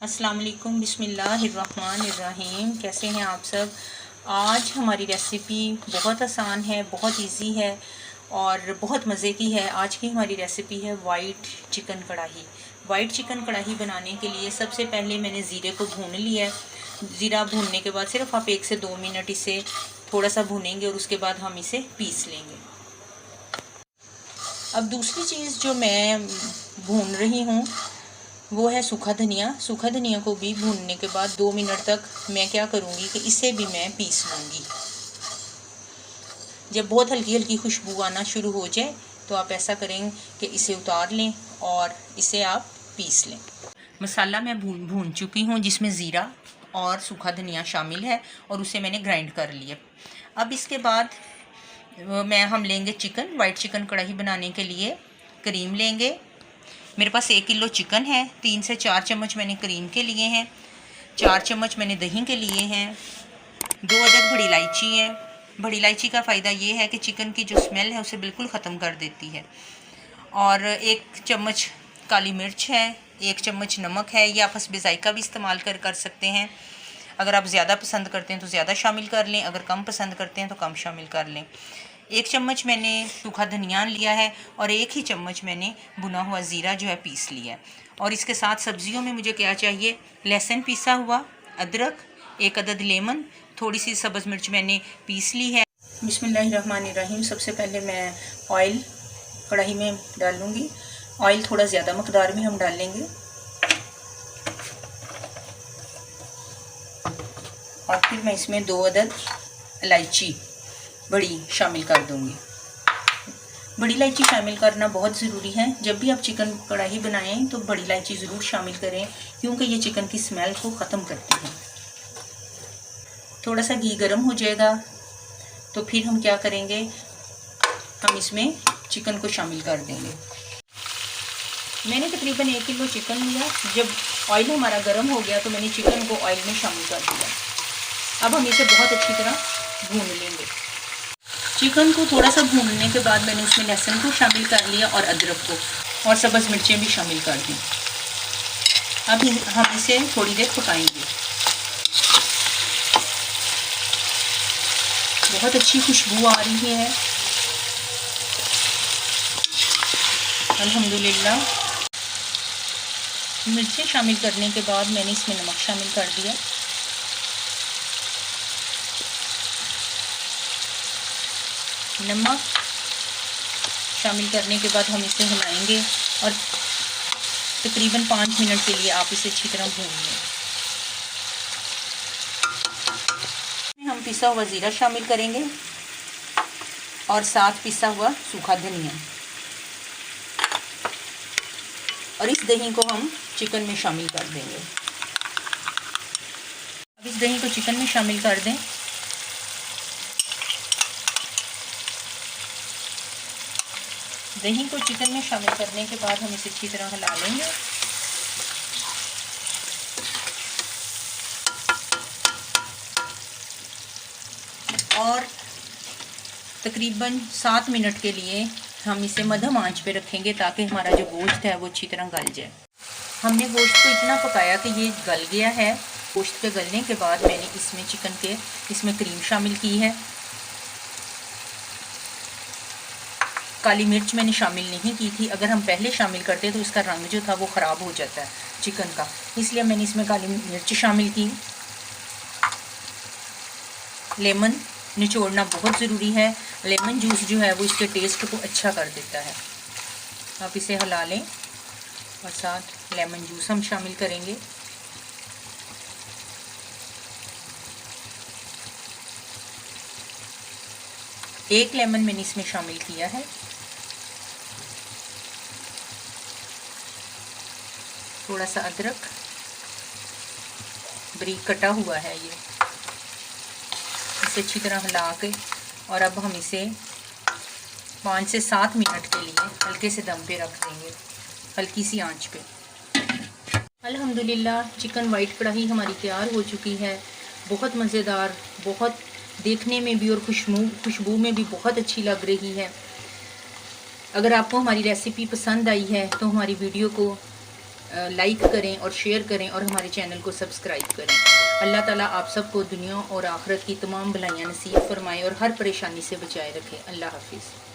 अस्सलाम वालेकुम, बिस्मिल्लाहिर्रहमानिर्रहीम। कैसे हैं आप सब। आज हमारी रेसिपी बहुत आसान है, बहुत इजी है और बहुत मज़े की है। आज की हमारी रेसिपी है वाइट चिकन कढ़ाई। वाइट चिकन कढ़ाई बनाने के लिए सबसे पहले मैंने ज़ीरे को भून लिया है। ज़ीरा भूनने के बाद सिर्फ आप 1 से 2 मिनट इसे थोड़ा सा भूनेंगे और उसके बाद हम इसे पीस लेंगे। अब दूसरी चीज़ जो मैं भून रही हूँ वो है सूखा धनिया। सूखा धनिया को भी भूनने के बाद 2 मिनट तक मैं क्या करूँगी कि इसे भी मैं पीस लूँगी। जब बहुत हल्की हल्की खुशबू आना शुरू हो जाए तो आप ऐसा करें कि इसे उतार लें और इसे आप पीस लें। मसाला मैं भून चुकी हूँ, जिसमें ज़ीरा और सूखा धनिया शामिल है और उसे मैंने ग्राइंड कर लिया। अब इसके बाद हम लेंगे चिकन। वाइट चिकन कढ़ाई बनाने के लिए क्रीम लेंगे। मेरे पास 1 किलो चिकन है। 3 से 4 चम्मच मैंने क्रीम के लिए हैं, 4 चम्मच मैंने दही के लिए हैं, 2 अदद बड़ी इलायची है। बड़ी इलायची का फ़ायदा ये है कि चिकन की जो स्मेल है उसे बिल्कुल ख़त्म कर देती है। और 1 चम्मच काली मिर्च है, 1 चम्मच नमक है। ये आप हस्बे ज़ायका भी इस्तेमाल कर सकते हैं। अगर आप ज़्यादा पसंद करते हैं तो ज़्यादा शामिल कर लें, अगर कम पसंद करते हैं तो कम शामिल कर लें। 1 चम्मच मैंने सूखा धनिया लिया है और 1 ही चम्मच मैंने भुना हुआ ज़ीरा जो है पीस लिया है। और इसके साथ सब्जियों में मुझे क्या चाहिए, लहसुन पीसा हुआ, अदरक, 1 अदद लेमन, थोड़ी सी सब्ज़ मिर्च मैंने पीस ली है। बिस्मिल्लाहिर्रहमानिर्रहीम। सबसे पहले मैं ऑयल कढ़ाई में डालूँगी। ऑयल थोड़ा ज़्यादा मकदार में हम डालेंगे और फिर मैं इसमें 2 अदद इलायची बड़ी शामिल कर दूंगी। बड़ी इलायची शामिल करना बहुत ज़रूरी है। जब भी आप चिकन कढ़ाई बनाएं तो बड़ी इलायची ज़रूर शामिल करें, क्योंकि ये चिकन की स्मेल को ख़त्म करती है। थोड़ा सा घी गर्म हो जाएगा तो फिर हम क्या करेंगे, हम इसमें चिकन को शामिल कर देंगे। मैंने तकरीबन 1 किलो चिकन लिया। जब ऑयल हमारा गर्म हो गया तो मैंने चिकन को ऑयल में शामिल कर दिया। अब हम इसे बहुत अच्छी तरह भून लेंगे। चिकन को थोड़ा सा भूनने के बाद मैंने उसमें लहसुन को शामिल कर लिया और अदरक को, और सब्ज़ मिर्चें भी शामिल कर दी। अब हम इसे थोड़ी देर पकाएंगे। बहुत अच्छी खुशबू आ रही है अल्हम्दुलिल्लाह। मिर्चें शामिल करने के बाद मैंने इसमें नमक शामिल कर दिया। नमक शामिल करने के बाद हम इसे हिलाएंगे और तकरीबन 5 मिनट के लिए आप इसे अच्छी तरह भून लें। हम पिसा हुआ ज़ीरा शामिल करेंगे और साथ पिसा हुआ सूखा धनिया, और इस दही को हम चिकन में शामिल कर देंगे। अब इस दही को चिकन में शामिल कर दें। दही को चिकन में शामिल करने के बाद हम इसे अच्छी तरह हिला लेंगे। और तकरीबन 7 मिनट के लिए हम इसे मध्यम आंच पे रखेंगे ताकि हमारा जो गोश्त है वो अच्छी तरह गल जाए। हमने गोश्त को इतना पकाया कि ये गल गया है। गोश्त के गलने के बाद मैंने इसमें क्रीम शामिल की है। काली मिर्च मैंने शामिल नहीं की थी। अगर हम पहले शामिल करते तो इसका रंग जो था वो ख़राब हो जाता है चिकन का, इसलिए मैंने इसमें काली मिर्च शामिल की। लेमन निचोड़ना बहुत ज़रूरी है। लेमन जूस जो है वो इसके टेस्ट को अच्छा कर देता है। आप इसे हिला लें और साथ लेमन जूस हम शामिल करेंगे। एक लेमन मैंने इसमें शामिल किया है। थोड़ा सा अदरक बारीक कटा हुआ है ये। इसे अच्छी तरह हिला के और अब हम इसे 5 से 7 मिनट के लिए हल्के से दम पे रख देंगे, हल्की सी आंच पे। अल्हम्दुलिल्लाह चिकन वाइट कढ़ाई हमारी तैयार हो चुकी है। बहुत मज़ेदार, बहुत देखने में भी और खुशबू में भी बहुत अच्छी लग रही है। अगर आपको हमारी रेसिपी पसंद आई है तो हमारी वीडियो को लाइक करें और शेयर करें और हमारे चैनल को सब्सक्राइब करें। अल्लाह ताला आप सबको दुनिया और आखिरत की तमाम भलाइयाँ नसीब फरमाए और हर परेशानी से बचाए रखे। अल्लाह हाफिज़।